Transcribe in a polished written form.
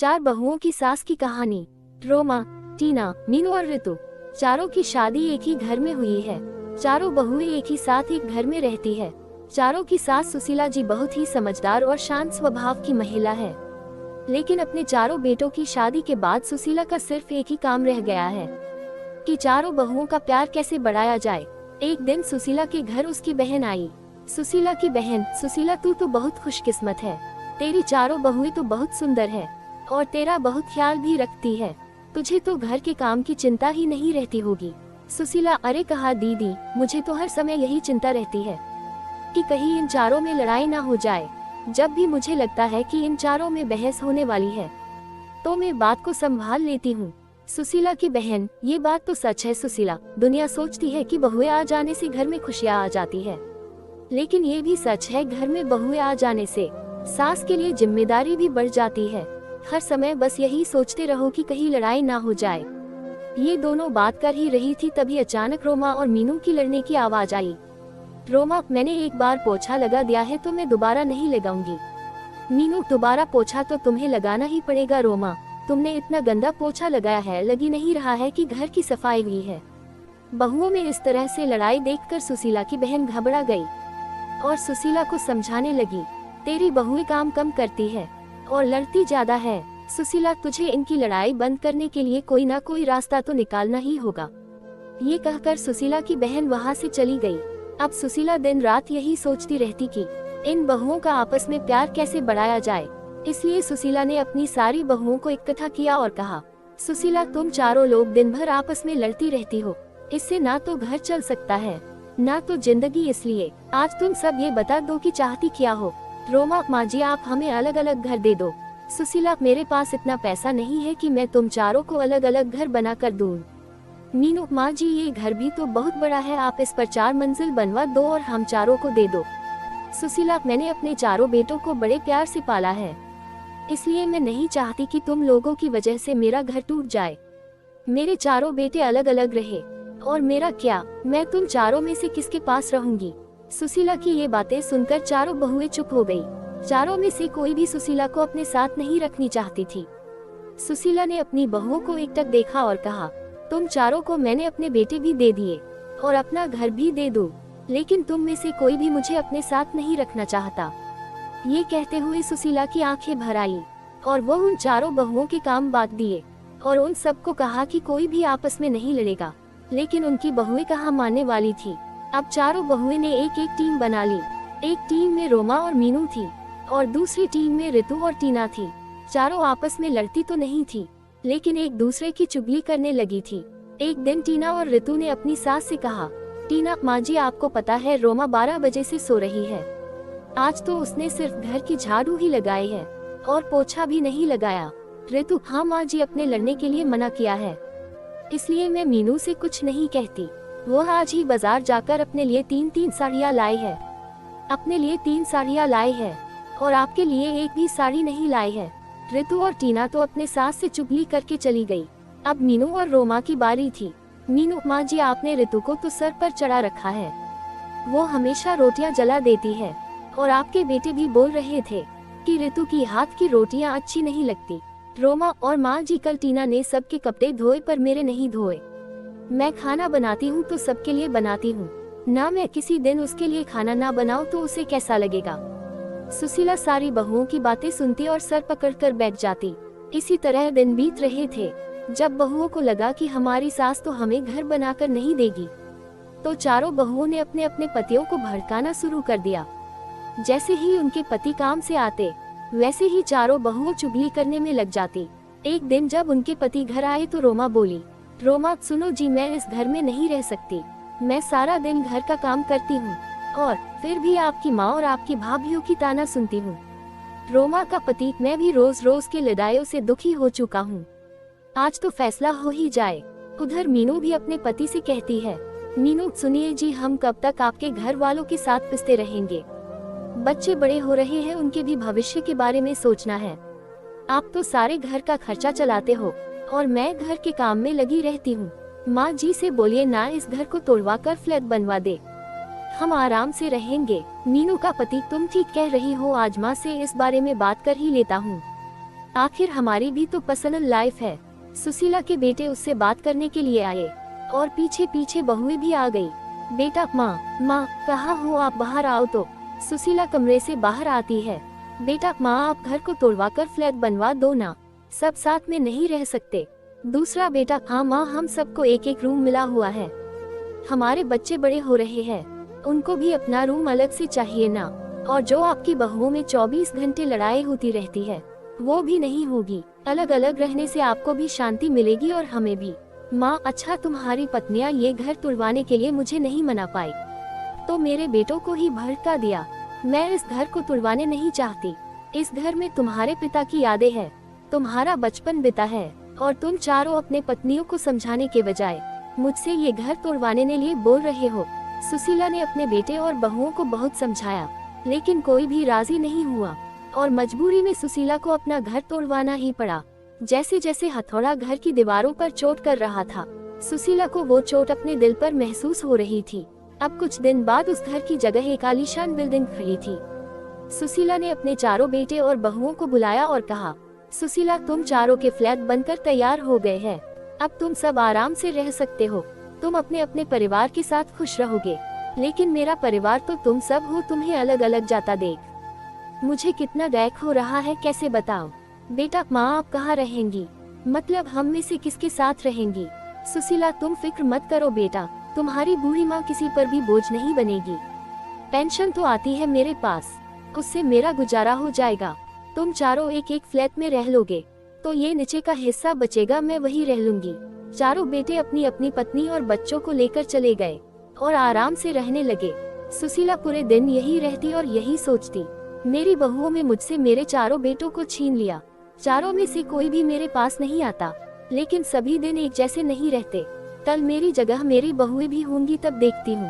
चार बहुओं की सास की कहानी। रोमा, टीना, मीनू और ऋतु, चारों की शादी एक ही घर में हुई है। चारों बहुएं एक ही साथ एक घर में रहती है। चारों की सास सुशीला जी बहुत ही समझदार और शांत स्वभाव की महिला है। लेकिन अपने चारों बेटों की शादी के बाद सुशीला का सिर्फ एक ही काम रह गया है कि चारों बहुओं का प्यार कैसे बढ़ाया जाए। एक दिन सुशीला के घर उसकी बहन आई। सुशीला की बहन, सुशीला तू तो बहुत खुशकिस्मत है, तेरी चारों बहुएं तो बहुत सुंदर है और तेरा बहुत ख्याल भी रखती है, तुझे तो घर के काम की चिंता ही नहीं रहती होगी। सुशीला, अरे कहा दीदी, मुझे तो हर समय यही चिंता रहती है कि कहीं इन चारों में लड़ाई ना हो जाए। जब भी मुझे लगता है कि इन चारों में बहस होने वाली है तो मैं बात को संभाल लेती हूँ। सुशीला की बहन, ये बात तो सच है सुशीला, दुनिया सोचती है कि बहुएं आ जाने से घर में खुशियाँ आ जाती है, लेकिन ये भी सच है घर में बहुएं आ जाने से सास के लिए जिम्मेदारी भी बढ़ जाती है। हर समय बस यही सोचते रहो कि कहीं लड़ाई ना हो जाए। ये दोनों बात कर ही रही थी, तभी अचानक रोमा और मीनू की लड़ने की आवाज आई। रोमा, मैंने एक बार पोछा लगा दिया है तो मैं दोबारा नहीं लगाऊंगी। मीनू, दोबारा पोछा तो तुम्हें लगाना ही पड़ेगा। रोमा, तुमने इतना गंदा पोछा लगाया है, लगी नहीं रहा है कि घर की सफाई हुई है। बहुओं में इस तरह से लड़ाई देखकर सुशीला की बहन घबरा गई और सुशीला को समझाने लगी, तेरी बहुएं काम कम करती है और लड़ती ज्यादा है। सुशीला, तुझे इनकी लड़ाई बंद करने के लिए कोई ना कोई रास्ता तो निकालना ही होगा। ये कहकर सुशीला की बहन वहाँ से चली गई। अब सुशीला दिन रात यही सोचती रहती कि इन बहुओं का आपस में प्यार कैसे बढ़ाया जाए। इसलिए सुशीला ने अपनी सारी बहुओं को इकट्ठा किया और कहा, सुशीला, तुम चारों लोग दिन भर आपस में लड़ती रहती हो, इससे ना तो घर चल सकता है ना तो जिंदगी, इसलिए आज तुम सब ये बता दो कि चाहती क्या हो। रोमा, माँ जी, आप हमें अलग अलग घर दे दो। सुशीला, मेरे पास इतना पैसा नहीं है कि मैं तुम चारों को अलग अलग घर बना कर दूं। मीनू, माँ जी, ये घर भी तो बहुत बड़ा है, आप इस पर 4 मंजिल बनवा दो और हम चारों को दे दो। सुशीला, मैंने अपने चारों बेटों को बड़े प्यार से पाला है, इसलिए मैं नहीं चाहती कि तुम लोगों की वजह से मेरा घर टूट जाए। मेरे चारों बेटे अलग अलग रहे और मेरा क्या, मैं तुम चारों में से किसके पास रहूंगी। सुशीला की ये बातें सुनकर चारों बहुएं चुप हो गई। चारों में से कोई भी सुशीला को अपने साथ नहीं रखनी चाहती थी। सुशीला ने अपनी बहुओं को एकटक देखा और कहा, तुम चारों को मैंने अपने बेटे भी दे दिए और अपना घर भी दे दूं, लेकिन तुम में से कोई भी मुझे अपने साथ नहीं रखना चाहता। ये कहते हुए सुशीला की आंखें भर आई और वो उन चारों बहुओं के काम बांट दिए और उन सबको कहा कि कोई भी आपस में नहीं लड़ेगा। लेकिन उनकी बहुएं कहाँ मानने वाली थी। अब चारों बहुएं ने एक एक टीम बना ली। एक टीम में रोमा और मीनू थी और दूसरी टीम में ऋतु और टीना थी। चारों आपस में लड़ती तो नहीं थी, लेकिन एक दूसरे की चुगली करने लगी थी। एक दिन टीना और ऋतु ने अपनी सास से कहा, टीना, माँ जी, आपको पता है रोमा 12 बजे से सो रही है, आज तो उसने सिर्फ घर की झाड़ू ही लगाई है और पोछा भी नहीं लगाया। ऋतु, हाँ माँ जी, अपने लड़ने के लिए मना किया है, इसलिए मैं मीनू से कुछ नहीं कहती। वो आज ही बाजार जाकर अपने लिए 3-3 साड़ियाँ लाई है, अपने लिए 3 साड़ियाँ लाई है और आपके लिए एक भी साड़ी नहीं लाई है। ऋतु और टीना तो अपने सास से चुगली करके चली गई। अब मीनू और रोमा की बारी थी। मीनू, माँ जी, आपने ऋतु को तो सर पर चढ़ा रखा है, वो हमेशा रोटियां जला देती है और आपके बेटे भी बोल रहे थे कि ऋतु की हाथ की रोटियां अच्छी नहीं लगती। रोमा और माँ जी, कल टीना ने सबके कपड़े धोए पर मेरे नहीं धोए। मैं खाना बनाती हूँ तो सबके लिए बनाती हूँ ना, मैं किसी दिन उसके लिए खाना ना बनाऊँ तो उसे कैसा लगेगा। सुशीला सारी बहुओं की बातें सुनती और सर पकड़कर बैठ जाती। इसी तरह दिन बीत रहे थे। जब बहुओं को लगा कि हमारी सास तो हमें घर बनाकर नहीं देगी, तो चारों बहुओं ने अपने अपने पतियों को भड़काना शुरू कर दिया। जैसे ही उनके पति काम से आते, वैसे ही चारों बहुओं चुगली करने में लग जाती। एक दिन जब उनके पति घर आए तो रोमा बोली, रोमा, सुनो जी, मैं इस घर में नहीं रह सकती, मैं सारा दिन घर का काम करती हूँ और फिर भी आपकी माँ और आपकी भाभीयों की ताना सुनती हूँ। रोमा का पति, मैं भी रोज रोज के लड़ाइयों से दुखी हो चुका हूँ, आज तो फैसला हो ही जाए। उधर मीनू भी अपने पति से कहती है, मीनू, सुनिए जी, हम कब तक आपके घर वालों के साथ पिसते रहेंगे, बच्चे बड़े हो रहे हैं, उनके भी भविष्य के बारे में सोचना है। आप तो सारे घर का खर्चा चलाते हो और मैं घर के काम में लगी रहती हूँ। माँ जी से बोलिए ना, इस घर को तोड़वा कर फ्लैट बनवा दे, हम आराम से रहेंगे। मीनू का पति, तुम ठीक कह रही हो, आज माँ से इस बारे में बात कर ही लेता हूँ। आखिर हमारी भी तो पर्सनल लाइफ है। सुशीला के बेटे उससे बात करने के लिए आए और पीछे पीछे बहुएं भी आ गई। बेटा, माँ कहाँ हो आप, बाहर आओ तो। सुशीला कमरे से बाहर आती है। बेटा, माँ आप घर को तोड़वाकर फ्लैट बनवा दो ना, सब साथ में नहीं रह सकते। दूसरा बेटा, हाँ माँ, हम सबको एक एक रूम मिला हुआ है, हमारे बच्चे बड़े हो रहे हैं, उनको भी अपना रूम अलग से चाहिए ना। और जो आपकी बहुओं में 24 घंटे लड़ाई होती रहती है वो भी नहीं होगी। अलग अलग रहने से आपको भी शांति मिलेगी और हमें भी। माँ, अच्छा तुम्हारी पत्नियाँ ये घर तुड़वाने के लिए मुझे नहीं मना पाई तो मेरे बेटों को ही भड़का दिया। मैं इस घर को तुड़वाने नहीं चाहती। इस घर में तुम्हारे पिता की यादें हैं, तुम्हारा बचपन बिता है और तुम चारों अपने पत्नियों को समझाने के बजाय मुझसे ये घर तोड़वाने के लिए बोल रहे हो। सुशीला ने अपने बेटे और बहुओं को बहुत समझाया लेकिन कोई भी राजी नहीं हुआ और मजबूरी में सुशीला को अपना घर तोड़वाना ही पड़ा। जैसे जैसे हथौड़ा घर की दीवारों पर चोट कर रहा था, सुशीला को वो चोट अपने दिल पर महसूस हो रही थी। अब कुछ दिन बाद उस घर की जगह एक आलीशान बिल्डिंग खड़ी थी। सुशीला ने अपने चारों बेटे और बहुओं को बुलाया और कहा, सुशीला, तुम चारों के फ्लैट बनकर तैयार हो गए हैं, अब तुम सब आराम से रह सकते हो। तुम अपने अपने परिवार के साथ खुश रहोगे, लेकिन मेरा परिवार तो तुम सब हो, तुम्हें अलग अलग जाता देख मुझे कितना गैक हो रहा है, कैसे बताओ। बेटा, माँ आप कहाँ रहेंगी, मतलब हम में से किसके साथ रहेंगी। सुशीला, तुम फिक्र मत करो बेटा, तुम्हारी बूढ़ी माँ किसी पर भी बोझ नहीं बनेगी। पेंशन तो आती है मेरे पास, उससे मेरा गुजारा हो जाएगा। तुम चारों एक एक फ्लैट में रह लोगे तो ये नीचे का हिस्सा बचेगा, मैं वही रह लूंगी। चारों बेटे अपनी अपनी पत्नी और बच्चों को लेकर चले गए और आराम से रहने लगे। सुशीला पूरे दिन यही रहती और यही सोचती, मेरी बहुओं में मुझसे मेरे चारों बेटों को छीन लिया, चारों में से कोई भी मेरे पास नहीं आता, लेकिन सभी दिन एक जैसे नहीं रहते। कल मेरी जगह मेरी बहुएं भी होंगी, तब देखती हूँ।